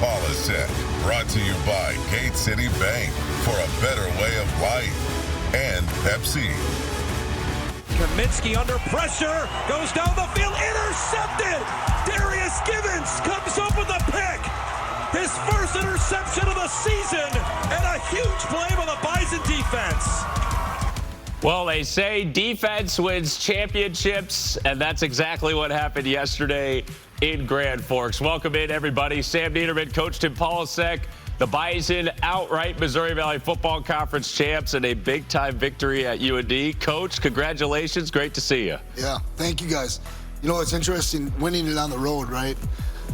Polasek. Brought to you by Gate City Bank for a better way of life. And Pepsi. Kaminsky under pressure, goes down the field, intercepted! Darius Givens comes up with a pick! His first interception of the season, and a huge play by the Bison defense. Well, they say defense wins championships, and that's exactly what happened yesterday in Grand Forks. Welcome in, everybody. Sam Neidermann, Coach Tim Polasek. The Bison outright Missouri Valley Football Conference champs and a big-time victory at UND. Coach, congratulations. Great to see you. Yeah, thank you, guys. You know, it's interesting winning it on the road, right?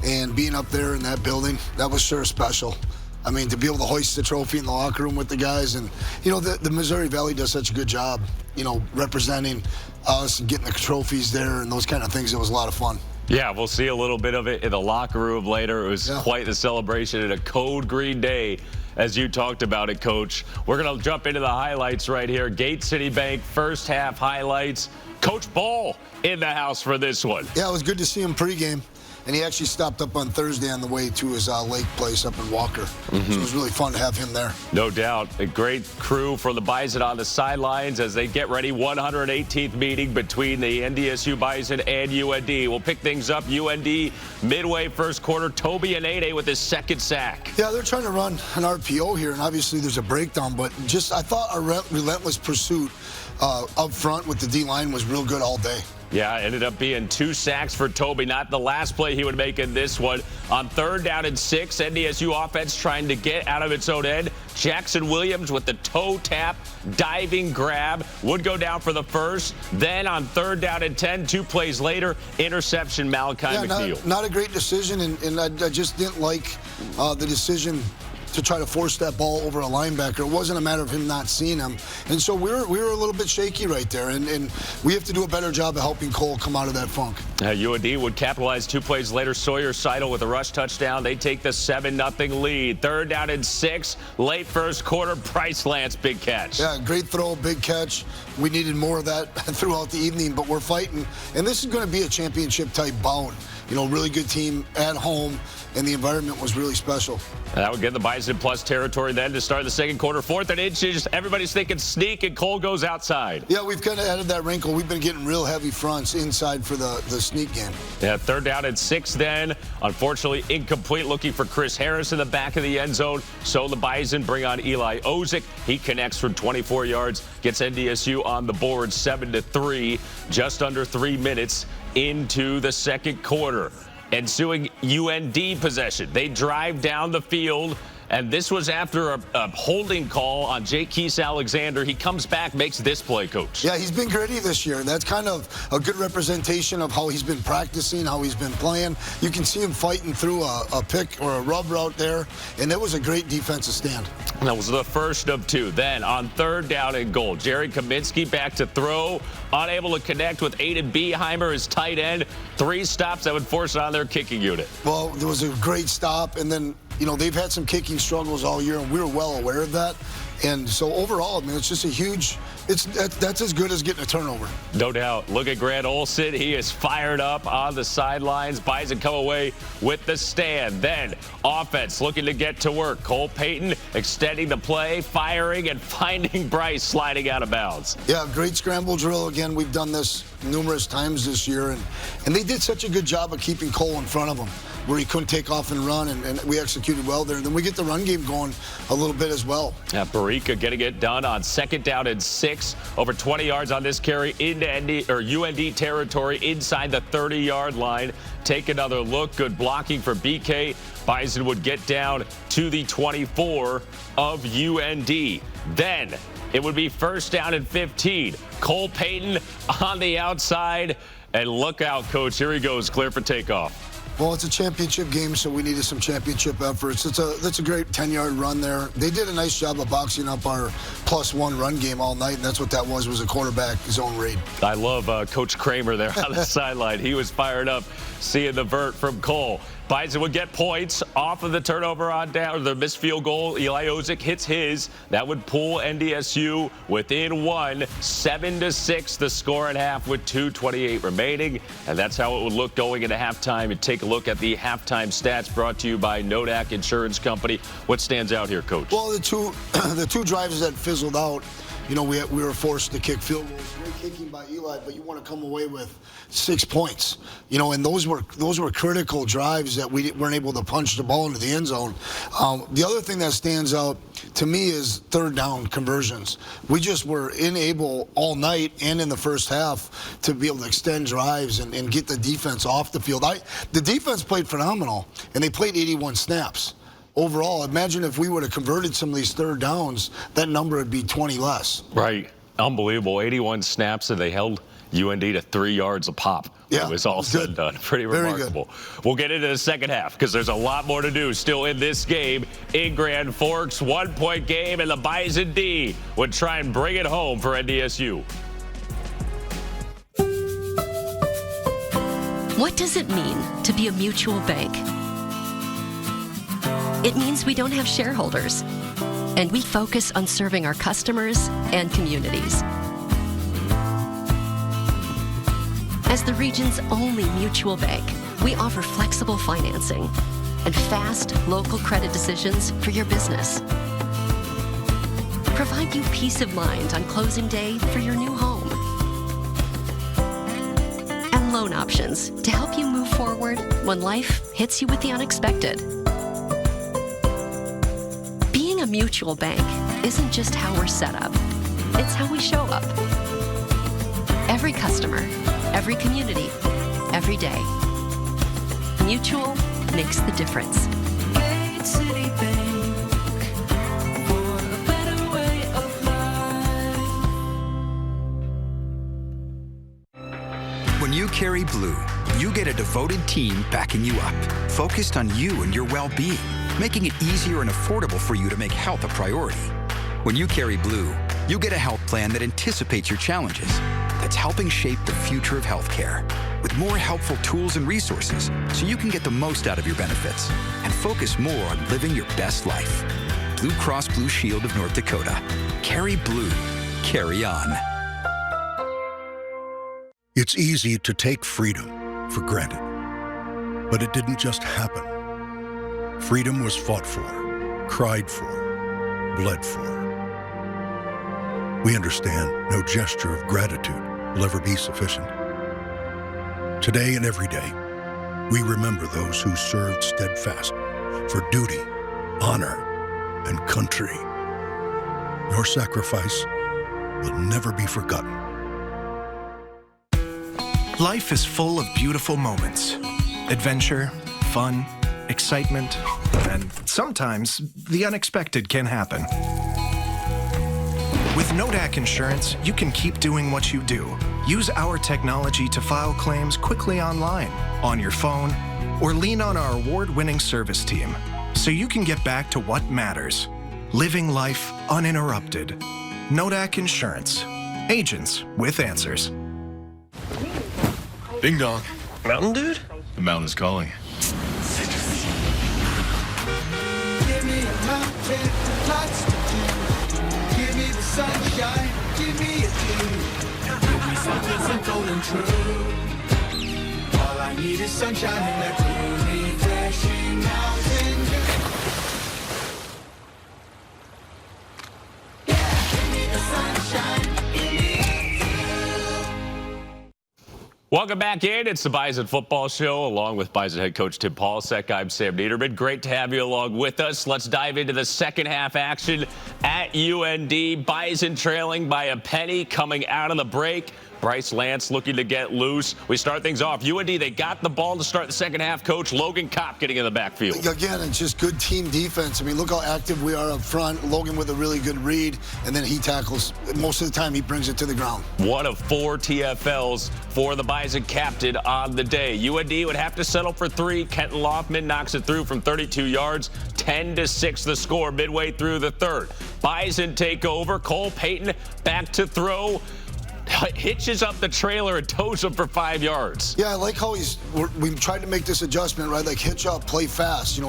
And being up there in that building, that was sure special. I mean, to be able to hoist the trophy in the locker room with the guys. And, you know, the Missouri Valley does such a good job, you know, representing us and getting the trophies there and those kind of things. It was a lot of fun. Yeah, we'll see a little bit of it in the locker room later. It was quite the celebration and a code green day, as you talked about it, Coach. We're going to jump into the highlights right here. Gate City Bank first half highlights. Coach Ball in the house for this one. Yeah, it was good to see him pregame. And he actually stopped up on Thursday on the way to his lake place up in Walker. So it was really fun to have him there. No doubt. A great crew for the Bison on the sidelines as they get ready. 118th meeting between the NDSU Bison and UND. We'll pick things up. UND midway first quarter. Toby Anede with his second sack. Yeah, they're trying to run an RPO here, and obviously there's a breakdown. But just I thought our relentless pursuit up front with the D-line was real good all day. Yeah, it ended up being 2 sacks for Toby. Not the last play he would make in this one. On 3rd down and 6, NDSU offense trying to get out of its own end. Jackson Williams with the toe tap, diving grab, would go down for the first. Then on 3rd down and 10, 2 plays later, interception Malachi McNeil. Not a great decision, and I just didn't like the decision to try to force that ball over a linebacker. It wasn't a matter of him not seeing him. And so we were a little bit shaky right there, and we have to do a better job of helping Cole come out of that funk. UND would capitalize 2 plays later. Sawyer Seidel with a rush touchdown. They take the 7-0 lead. 3rd down and 6, late first quarter, Bryce Lance, big catch. Yeah, great throw, big catch. We needed more of that throughout the evening, but we're fighting. And this is going to be a championship-type bout. You know, really good team at home, and the environment was really special. That would get the Bison plus territory then to start the second quarter. 4th and inches. Everybody's thinking sneak, and Cole goes outside. Yeah, we've kind of added that wrinkle. We've been getting real heavy fronts inside for the sneak game. Yeah, 3rd down and 6 then. Unfortunately, incomplete. Looking for Chris Harris in the back of the end zone. So the Bison bring on Eli Ozick. He connects from 24 yards, gets NDSU on the board 7-3, just under 3 minutes into the second quarter. Ensuing UND possession. They drive down the field, and this was after a holding call on Jaquise Alexander. He comes back, makes this play, Coach. Yeah, he's been gritty this year. That's kind of a good representation of how he's been practicing, how he's been playing. You can see him fighting through a pick or a rub route there, and it was a great defensive stand. That was the first of 2. Then on 3rd down and goal, Jerry Kaminsky back to throw, unable to connect with Aiden Beheimer, his tight end. 3 stops that would force it on their kicking unit. Well, there was a great stop, and then, you know, they've had some kicking struggles all year, and we were well aware of that. And so overall, I mean, it's just a huge, that's as good as getting a turnover. No doubt. Look at Grant Olson. He is fired up on the sidelines. Bison come away with the stand. Then offense looking to get to work. Cole Payton extending the play, firing, and finding Bryce sliding out of bounds. Yeah, great scramble drill. Again, we've done this numerous times this year, and they did such a good job of keeping Cole in front of him, where he couldn't take off and run, and we executed well there. And then we get the run game going a little bit as well. Yeah, Barika getting it done on 2nd down and 6. Over 20 yards on this carry into UND territory inside the 30-yard line. Take another look. Good blocking for BK. Bison would get down to the 24 of UND. Then it would be 1st down and 15. Cole Payton on the outside. And look out, Coach. Here he goes, clear for takeoff. Well, it's a championship game, so we needed some championship efforts. That's a great 10-yard run there. They did a nice job of boxing up our +1 run game all night, and that's what that was a quarterback zone read. I love Coach Kramer there on the sideline. He was fired up seeing the vert from Cole. Bison would get points off of the turnover on down, or the missed field goal. Eli Ozick hits his. That would pull NDSU within one, 7-6, the score at half with 2:28 remaining. And that's how it would look going into halftime. And take a look at the halftime stats brought to you by Nodak Insurance Company. What stands out here, Coach? Well, the two drives that fizzled out, you know, we were forced to kick field goals. Great kicking by Eli, but you want to come away with 6 points. You know, and those were critical drives that we weren't able to punch the ball into the end zone. The other thing that stands out to me is third down conversions. We just were unable all night and in the first half to be able to extend drives and get the defense off the field. The defense played phenomenal, and they played 81 snaps. Overall, imagine if we would have converted some of these third downs, that number would be 20 less. Right. Unbelievable. 81 snaps, and they held UND to 3 yards a pop. Yeah, it was all said and done. Pretty remarkable. Good. We'll get into the second half because there's a lot more to do still in this game. In Grand Forks, 1-point game, and the Bison D would try and bring it home for NDSU. What does it mean to be a mutual bank? It means we don't have shareholders, and we focus on serving our customers and communities. As the region's only mutual bank, we offer flexible financing and fast local credit decisions for your business. Provide you peace of mind on closing day for your new home. And loan options to help you move forward when life hits you with the unexpected. Being a mutual bank isn't just how we're set up, it's how we show up. Every customer, every community, every day. Mutual makes the difference. Gate City Bank, for a better way of life. When you carry blue, you get a devoted team backing you up, focused on you and your well-being, making it easier and affordable for you to make health a priority. When you carry blue, you get a health plan that anticipates your challenges, that's helping shape the future of healthcare, with more helpful tools and resources so you can get the most out of your benefits and focus more on living your best life. Blue Cross Blue Shield of North Dakota. Carry blue. Carry on. It's easy to take freedom for granted, but it didn't just happen. Freedom was fought for, cried for, bled for. We understand no gesture of gratitude will ever be sufficient. Today and every day, we remember those who served steadfast for duty, honor, and country. Your sacrifice will never be forgotten. Life is full of beautiful moments. Adventure, fun, excitement, and sometimes the unexpected can happen. With Nodak Insurance, you can keep doing what you do. Use our technology to file claims quickly online, on your phone, or lean on our award-winning service team so you can get back to what matters, living life uninterrupted. Nodak Insurance. Agents with answers. Ding dong. Mountain Dude? The mountain is calling. Give me a mountain, lots to do. Give me the sunshine, give me a dew. Give me something simple and true. All I need is sunshine and that cool, refreshing mountain dew. Yeah, give me the sunshine, give me a dew. Welcome back in. It's the Bison Football Show, along with Bison head coach Tim Polasek. I'm Sam Neidermann. Great to have you along with us. Let's dive into the second half action at UND. Bison trailing by a penny coming out of the break. Bryce Lance looking to get loose. We start things off. UND, they got the ball to start the second half. Coach Logan Kopp getting in the backfield. Again, it's just good team defense. I mean, look how active we are up front. Logan with a really good read, and then he tackles. Most of the time, he brings it to the ground. One of 4 TFLs for the Bison captain on the day. UND would have to settle for 3. Kenton Loffman knocks it through from 32 yards. 10-6 the score midway through the third. Bison take over. Cole Payton back to throw. hitches up the trailer and tows him for 5 yards. Yeah, I like how we tried to make this adjustment, right? Like hitch up, play fast,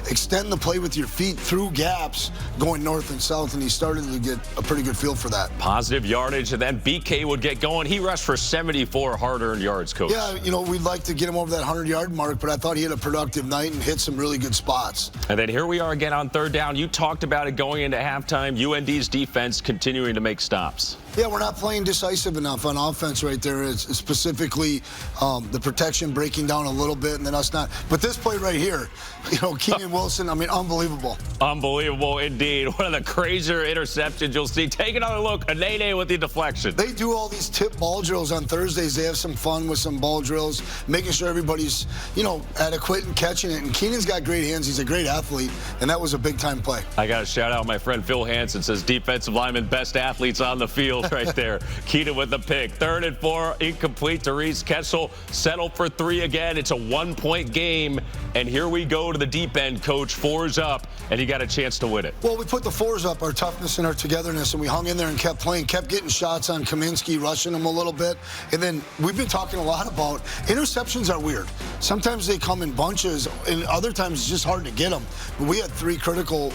extend the play with your feet through gaps going north and south, and he started to get a pretty good feel for that. Positive yardage, and then BK would get going. He rushed for 74 hard-earned yards, Coach. Yeah, we'd like to get him over that 100-yard mark, but I thought he had a productive night and hit some really good spots. And then here we are again on third down. You talked about it going into halftime. UND's defense continuing to make stops. Yeah, we're not playing decisive enough on offense right there. It's specifically the protection breaking down a little bit and then us not. But this play right here, Keenan Wilson, unbelievable. Unbelievable indeed. One of the crazier interceptions you'll see. Take another look. Anene with the deflection. They do all these tip ball drills on Thursdays. They have some fun with some ball drills, making sure everybody's, adequate and catching it. And Keenan's got great hands. He's a great athlete, and that was a big-time play. I got to shout out my friend Phil Hansen. Says defensive lineman, best athletes on the field right there. Keenan with the pick. 3rd and 4, incomplete to Reese Kessel. Settled for 3 again. It's a 1-point game. And here we go to the deep end, Coach. 4's up, and he got a chance to win it. Well, we put the 4s up, our toughness and our togetherness, and we hung in there and kept playing, kept getting shots on Kaminsky, rushing him a little bit. And then we've been talking a lot about interceptions are weird. Sometimes they come in bunches, and other times it's just hard to get them. But we had 3 critical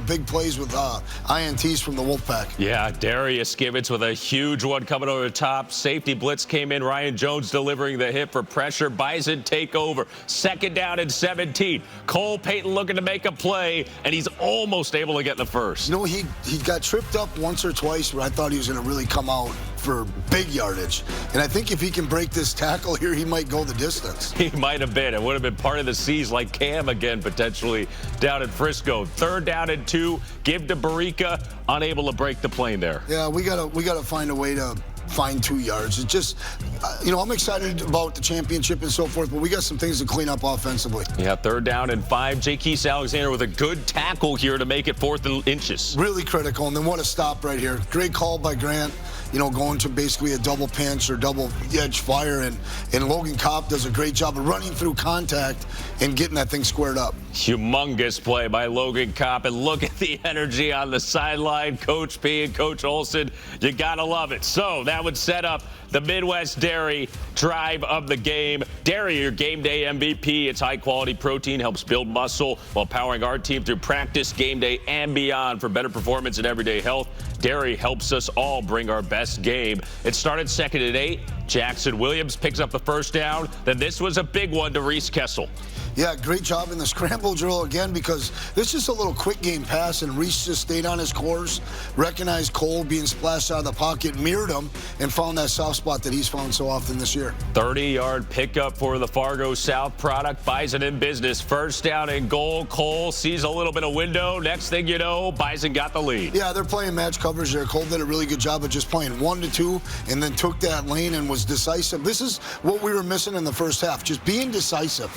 big plays with INTs from the Wolfpack. Yeah, Darius Givens with a huge one coming over the top. Safety blitz came in. Ryan Jones delivering the hit for pressure. Bison take over. 2nd down and 17. Cole Payton looking to make a play, and he's almost able to get the first. He got tripped up once or twice where I thought he was going to really come out for big yardage. And I think if he can break this tackle here, he might go the distance. He might have been. It would have been part of the C's like Cam again, potentially, down in Frisco. 3rd down and 2. Give to Barica. Unable to break the plane there. Yeah, we gotta find a way to find 2 yards. It's just, I'm excited about the championship and so forth, but we got some things to clean up offensively. Yeah, 3rd down and 5. Jaquise Alexander with a good tackle here to make it 4th inches. Really critical, and then what a stop right here. Great call by Grant, going to basically a double pinch or double edge fire, and Logan Kopp does a great job of running through contact and getting that thing squared up. Humongous play by Logan Kopp, and look at the energy on the sideline. Coach P and Coach Olson, you gotta love it. So that would set up the Midwest Dairy drive of the game. Dairy, your game day MVP. It's high-quality protein, helps build muscle while powering our team through practice, game day, and beyond for better performance and everyday health. Dairy helps us all bring our best game. It started 2nd and 8. Jackson Williams picks up the 1st down. Then this was a big one to Reese Kessel. Yeah, great job in the scramble drill again, because this is just a little quick game pass, and Reese just stayed on his course, recognized Cole being splashed out of the pocket, mirrored him, and found that soft spot that he's found so often this year. 30-yard pickup for the Fargo South product. Bison in business. 1st down and goal. Cole sees a little bit of window. Next thing you know, Bison got the lead. Yeah, they're playing match coverage there. Cole did a really good job of just playing 1-2 and then took that lane and was decisive. This is what we were missing in the first half, just being decisive.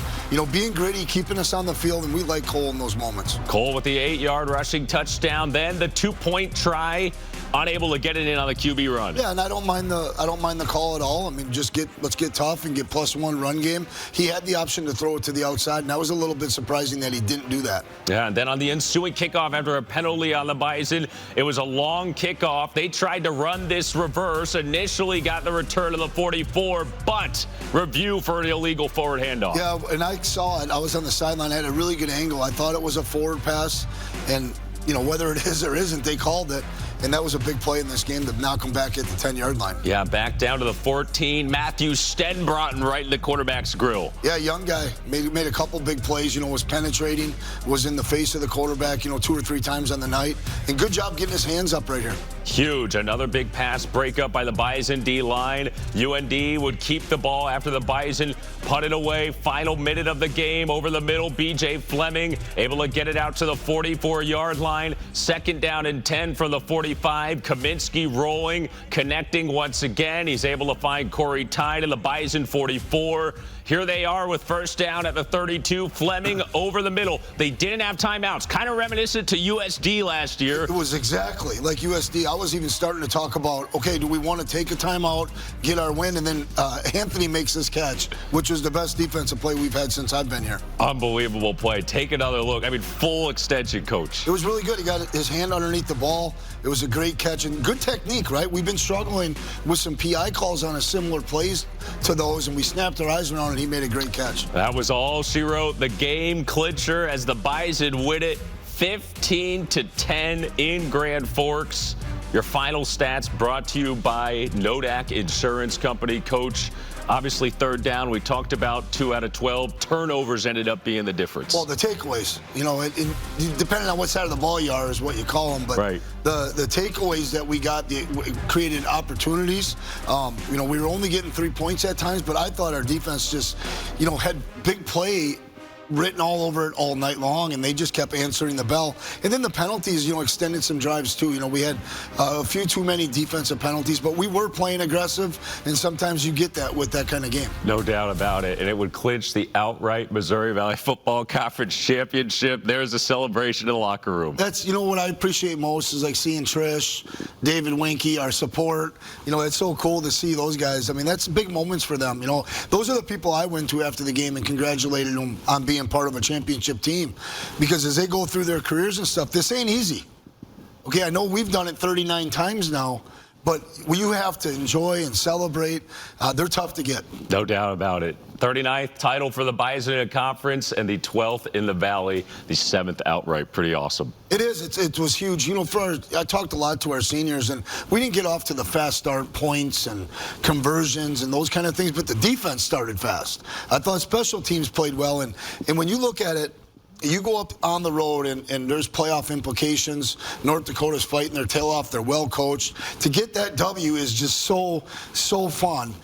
Being gritty, keeping us on the field, and we like Cole in those moments. Cole with the 8-yard rushing touchdown, then the 2-point try, unable to get it in on the QB run. Yeah, and I don't mind the call at all. Let's get tough and get +1 run game. He had the option to throw it to the outside, and that was a little bit surprising that he didn't do that. Yeah, and then on the ensuing kickoff after a penalty on the Bison, it was a long kickoff. They tried to run this reverse, initially got the return to the 44, but review for an illegal forward handoff. Yeah, and I saw it. I was on the sideline. I had a really good angle. I thought it was a forward pass, and whether it is or isn't, they called it. And that was a big play in this game to knock him back at the 10-yard line. Yeah, back down to the 14. Matthew Stenbroughton right in the quarterback's grill. Yeah, young guy. Made a couple big plays, was penetrating, was in the face of the quarterback, 2 or 3 times on the night. And good job getting his hands up right here. Huge. Another big pass breakup by the Bison D-line. UND would keep the ball after the Bison punted away. Final minute of the game over the middle. B.J. Fleming able to get it out to the 44-yard line. 2nd down and 10 from the 45. Kaminsky rolling, connecting once again. He's able to find Corey Tyne in the Bison 44. Here they are with first down at the 32. Fleming over the middle. They didn't have timeouts. Kind of reminiscent to USD last year. It was exactly like USD. I was even starting to talk about, okay, do we want to take a timeout, get our win, and then Anthony makes this catch, which was the best defensive play we've had since I've been here. Unbelievable play. Take another look. I mean, full extension, Coach. It was really good. He got his hand underneath the ball. It was a great catch and good technique, right? We've been struggling with some PI calls on a similar plays to those, and we snapped our eyes around, and he made a great catch. That was all she wrote. The game clincher as the Bison win it 15-10 in Grand Forks. Your final stats brought to you by Nodak Insurance Company. Coach, obviously third down, we talked about 2 out of 12. Turnovers ended up being the difference. Well, the takeaways, depending on what side of the ball you are is what you call them. But right. the takeaways that we got created opportunities. We were only getting 3 points at times, but I thought our defense just, had big play written all over it all night long, and they just kept answering the bell. And then the penalties, extended some drives too. We had a few too many defensive penalties, but we were playing aggressive, and sometimes you get that with that kind of game. No doubt about it, and it would clinch the outright Missouri Valley Football Conference Championship. There's a celebration in the locker room. That's, what I appreciate most is like seeing Trish, David Winky, our support. It's so cool to see those guys. I mean, that's big moments for them. Those are the people I went to after the game and congratulated them on being part of a championship team, because as they go through their careers and stuff, this ain't easy. Okay, I know we've done it 39 times now, but you have to enjoy and celebrate. They're tough to get. No doubt about it. 39th title for the Bison in a conference and the 12th in the Valley, the 7th outright. Pretty awesome. It is. It was huge. I talked a lot to our seniors, and we didn't get off to the fast start points and conversions and those kind of things, but the defense started fast. I thought special teams played well, and when you look at it, you go up on the road, and there's playoff implications. North Dakota's fighting their tail off. They're well coached. To get that W is just so fun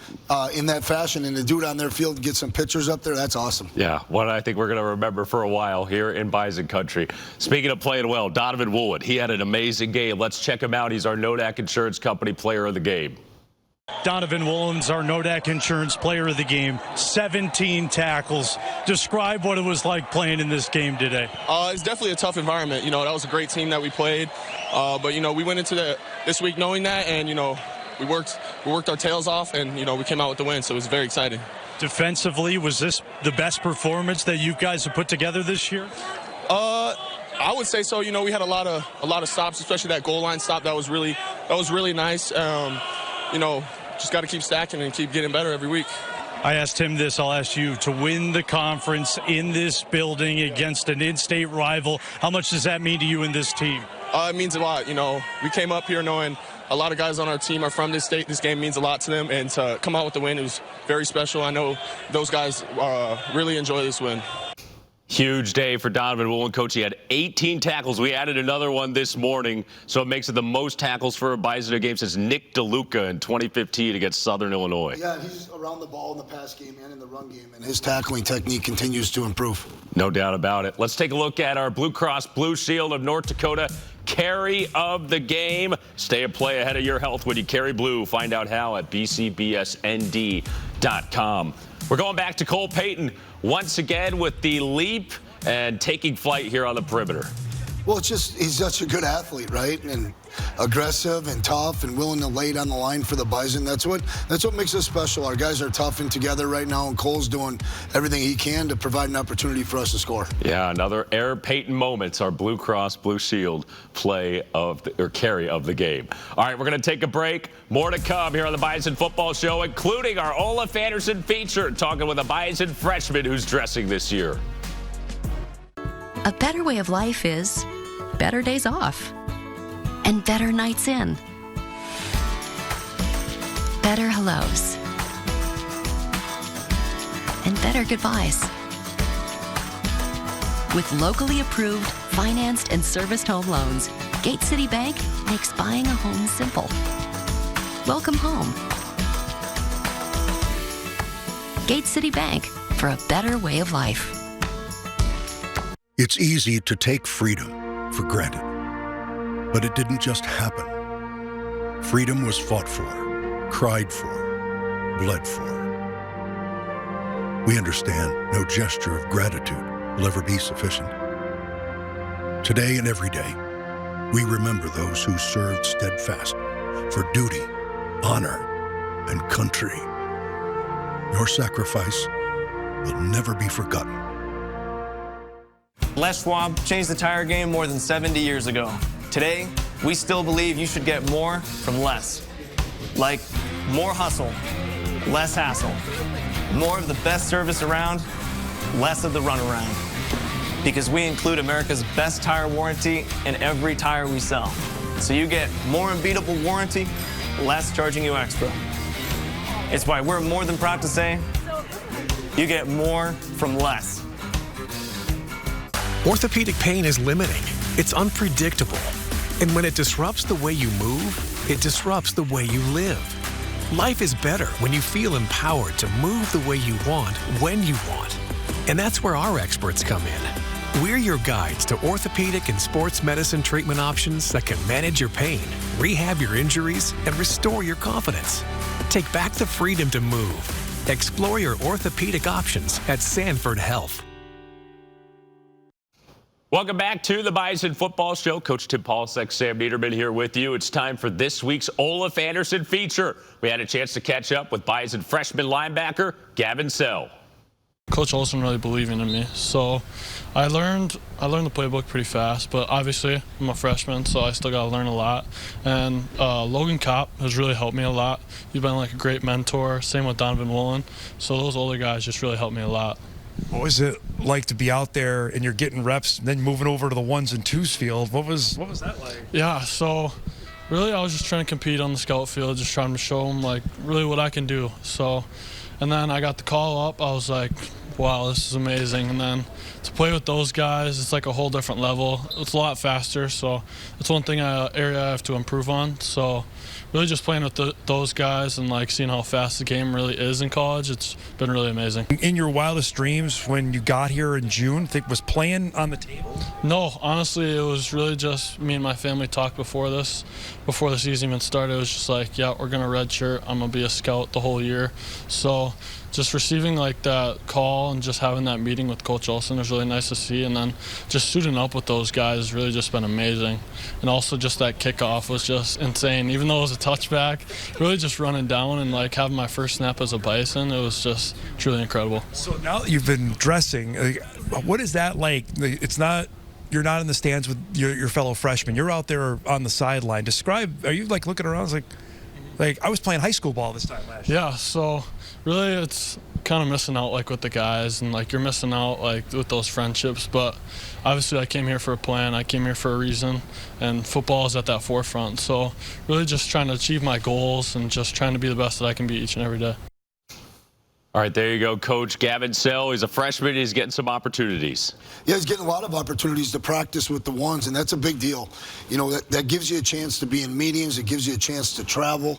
in that fashion, and to do it on their field and get some pictures up there, that's awesome. Yeah, what I think we're going to remember for a while here in Bison country. Speaking of playing well, Donovan Woolen, he had an amazing game. Let's check him out. He's our Nodak Insurance Company player of the game. Donovan Woolen's our Nodak Insurance player of the game. 17 tackles. Describe what it was like playing in this game today. It's definitely a tough environment. That was a great team that we played. But, we went into this week knowing that, and, we worked our tails off, and, we came out with the win, so it was very exciting. Defensively, was this the best performance that you guys have put together this year? I would say so. We had a lot of stops, especially that goal line stop. That was really nice. Just got to keep stacking and keep getting better every week. I asked him this, I'll ask you. To win the conference in this building against an in-state rival, how much does that mean to you and this team? It means a lot. We came up here knowing a lot of guys on our team are from this state. This game means a lot to them, and to come out with the win, it was very special. I know those guys really enjoy this win. Huge day for Donovan Woolen. Coach, he had 18 tackles. We added another one this morning, so it makes it the most tackles for a Bison game since Nick DeLuca in 2015 against Southern Illinois. Yeah, he's around the ball in the pass game and in the run game, and his tackling technique continues to improve. No doubt about it. Let's take a look at our Blue Cross Blue Shield of North Dakota carry of the game. Stay a play ahead of your health when you carry blue. Find out how at bcbsnd.com. We're going back to Cole Payton once again with the leap and taking flight here on the perimeter. Well, he's such a good athlete, right? And aggressive and tough and willing to lay it on the line for the Bison. That's what makes us special. Our guys are tough and together right now, and Cole's doing everything he can to provide an opportunity for us to score. Yeah, another Air Payton moments, our Blue Cross Blue Shield carry of the game. All right, we're going to take a break. More to come here on the Bison Football Show, including our Olaf Anderson feature, talking with a Bison freshman who's dressing this year. A better way of life is better days off and better nights in. Better hellos and better goodbyes. With locally approved, financed, and serviced home loans, Gate City Bank makes buying a home simple. Welcome home. Gate City Bank, for a better way of life. It's easy to take freedom for granted. But it didn't just happen. Freedom was fought for, cried for, bled for. We understand no gesture of gratitude will ever be sufficient. Today and every day, we remember those who served steadfast for duty, honor, and country. Your sacrifice will never be forgotten. Les Schwab changed the tire game more than 70 years ago. Today, we still believe you should get more from less. Like more hustle, less hassle. More of the best service around, less of the runaround. Because we include America's best tire warranty in every tire we sell. So you get more unbeatable warranty, less charging you extra. It's why we're more than proud to say, you get more from less. Orthopedic pain is limiting. It's unpredictable. And when it disrupts the way you move, it disrupts the way you live. Life is better when you feel empowered to move the way you want, when you want. And that's where our experts come in. We're your guides to orthopedic and sports medicine treatment options that can manage your pain, rehab your injuries, and restore your confidence. Take back the freedom to move. Explore your orthopedic options at Sanford Health. Welcome back to the Bison Football Show. Coach Tim Polasek, Sam Neidermann here with you. It's time for this week's Olaf Anderson feature. We had a chance to catch up with Bison freshman linebacker Gavin. Coach Olson really believing in me, so I learned the playbook pretty fast, but obviously I'm a freshman, so I still got to learn a lot. And Logan Kopp has really helped me a lot. He's been like a great mentor, same with Donovan Woolen, so those older guys just really helped me a lot. What was it like to be out there and you're getting reps and then moving over to the 1s and 2s field? What was that like? Yeah, so really I was just trying to compete on the scout field, just trying to show them like really what I can do. So, and then I got the call up. I was like, wow, this is amazing. And then to play with those guys, it's like a whole different level. It's a lot faster, so it's one thing area I have to improve on. So really just playing with those guys and like seeing how fast the game really is in college, it's been really amazing. In your wildest dreams when you got here in June, was playing on the table? No, honestly, it was really just me and my family talked before the season even started. It was just like, yeah, we're gonna redshirt. I'm gonna be a scout the whole year. So just receiving like that call and just having that meeting with Coach Olson was really nice to see, and then just suiting up with those guys has really just been amazing. And also just that kickoff was just insane. Even though it was a touchback, really just running down and like having my first snap as a Bison, it was just truly incredible. So now that you've been dressing, what is that like? You're not in the stands with your fellow freshmen. You're out there on the sideline. Describe, are you like looking around like I was playing high school ball this time last year? Yeah, so really it's kind of missing out like with the guys, and like you're missing out like with those friendships, but obviously I came here for a plan, I came here for a reason, and football is at that forefront. So really just trying to achieve my goals and just trying to be the best that I can be each and every day. All right, there you go, Coach Gavin. He's a freshman. He's getting some opportunities. Yeah, he's getting a lot of opportunities to practice with the 1s, and that's a big deal. You know, that gives you a chance to be in meetings. It gives you a chance to travel,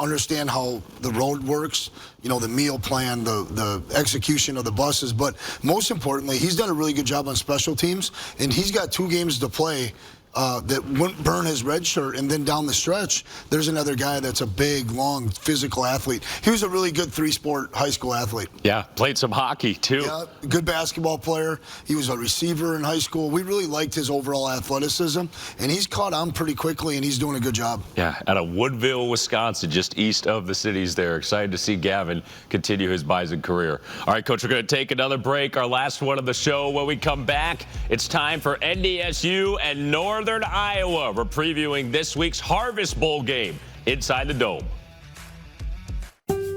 understand how the road works, the meal plan, the execution of the buses. But most importantly, he's done a really good job on special teams, and he's got 2 games to play that wouldn't burn his red shirt, and then down the stretch, there's another guy that's a big, long, physical athlete. He was a really good 3-sport high school athlete. Yeah, played some hockey, too. Yeah, good basketball player. He was a receiver in high school. We really liked his overall athleticism, and he's caught on pretty quickly, and he's doing a good job. Yeah, out of Woodville, Wisconsin, just east of the cities there. Excited to see Gavin continue his Bison career. All right, Coach, we're going to take another break, our last one of the show. When we come back, it's time for NDSU and Northern Iowa. We're previewing this week's Harvest Bowl game inside the Dome.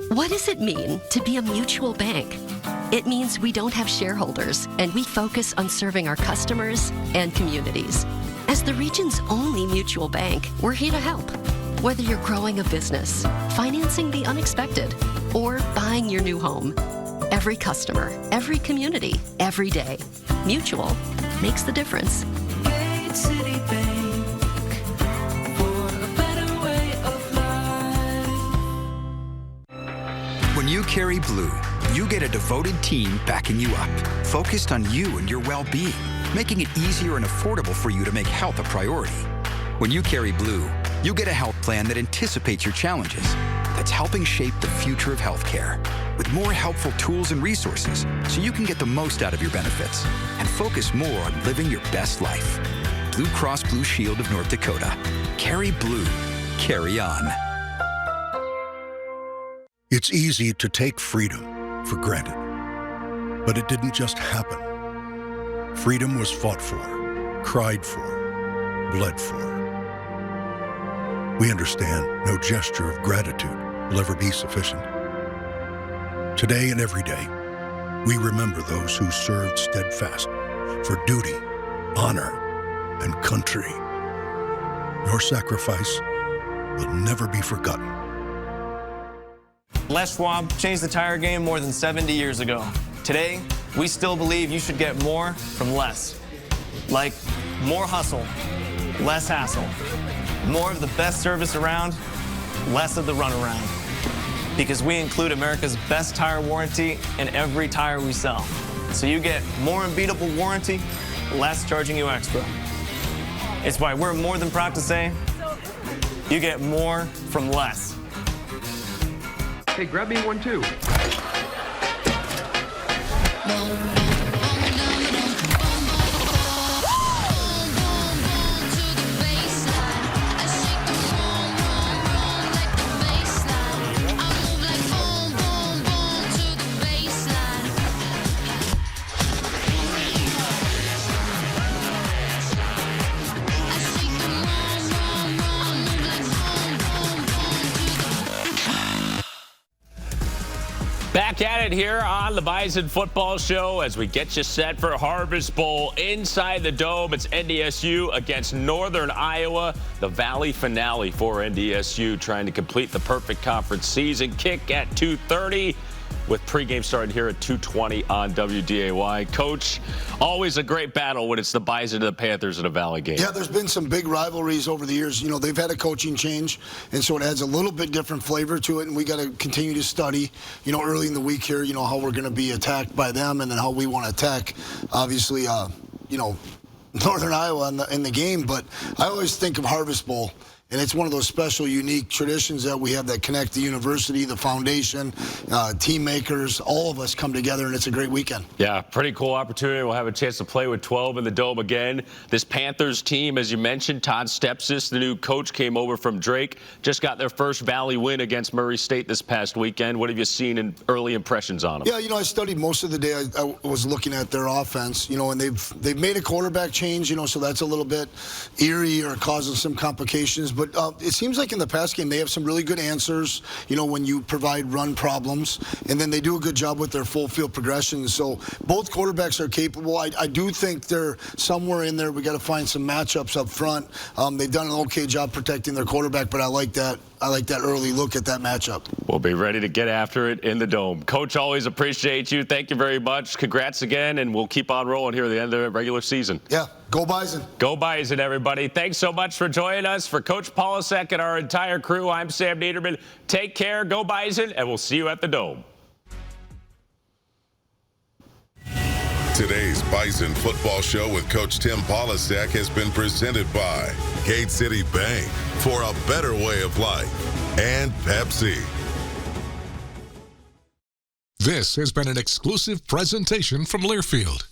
What does it mean to be a mutual bank? It means we don't have shareholders, and we focus on serving our customers and communities. As the region's only mutual bank, we're here to help. Whether you're growing a business, financing the unexpected, or buying your new home. Every customer, every community, every day. Mutual makes the difference. City Bank, for a better way of life. When you carry blue, you get a devoted team backing you up, focused on you and your well-being, making it easier and affordable for you to make health a priority. When you carry blue, you get a health plan that anticipates your challenges, that's helping shape the future of healthcare. with more helpful tools and resources so you can get the most out of your benefits and focus more on living your best life. Blue Cross Blue Shield of North Dakota. Carry blue. Carry on. It's easy to take freedom for granted. But it didn't just happen. Freedom was fought for, cried for, bled for. We understand no gesture of gratitude will ever be sufficient. Today and every day, we remember those who served steadfast for duty, honor, and country. Your sacrifice will never be forgotten. Les Schwab changed the tire game more than 70 years ago. Today, we still believe you should get more from less. Like more hustle, less hassle. More of the best service around, less of the runaround. Because we include America's best tire warranty in every tire we sell. So you get more unbeatable warranty, less charging you extra. It's why we're more than proud to say, you get more from less. Hey, grab me one too. Back at it here on the Bison Football Show as we get you set for Harvest Bowl inside the Dome. It's NDSU against Northern Iowa, the Valley finale for NDSU, trying to complete the perfect conference season. Kick at 2:30 with pregame starting here at 2:20 on WDAY. Coach, always a great battle when it's the Bison and the Panthers in a Valley game. Yeah, there's been some big rivalries over the years. You know, they've had a coaching change, and so it adds a little bit different flavor to it, and we got to continue to study, you know, early in the week here, you know, how we're going to be attacked by them and then how we want to attack, obviously, you know, Northern Iowa in the game. But I always think of Harvest Bowl. And it's one of those special, unique traditions that we have that connect the university, the foundation, team makers, all of us come together, and it's a great weekend. Yeah, pretty cool opportunity. We'll have a chance to play with 12 in the Dome again. This Panthers team, as you mentioned, Todd Stepsis, the new coach, came over from Drake, just got their first Valley win against Murray State this past weekend. What have you seen in early impressions on them? Yeah, you know, I studied most of the day. I was looking at their offense, you know, and they've made a quarterback change, you know, so that's a little bit eerie or causing some complications. But it seems like in the pass game, they have some really good answers, you know, when you provide run problems. And then they do a good job with their full field progression. So both quarterbacks are capable. I do think they're somewhere in there. We got to find some matchups up front. They've done an okay job protecting their quarterback, but I like that early look at that matchup. We'll be ready to get after it in the Dome. Coach, always appreciate you. Thank you very much. Congrats again, and we'll keep on rolling here at the end of the regular season. Yeah, go Bison. Go Bison, everybody. Thanks so much for joining us. For Coach Polasek and our entire crew, I'm Sam Neidermann. Take care, go Bison, and we'll see you at the Dome. Today's Bison Football Show with Coach Tim Polasek has been presented by Gate City Bank for a better way of life and Pepsi. This has been an exclusive presentation from Learfield.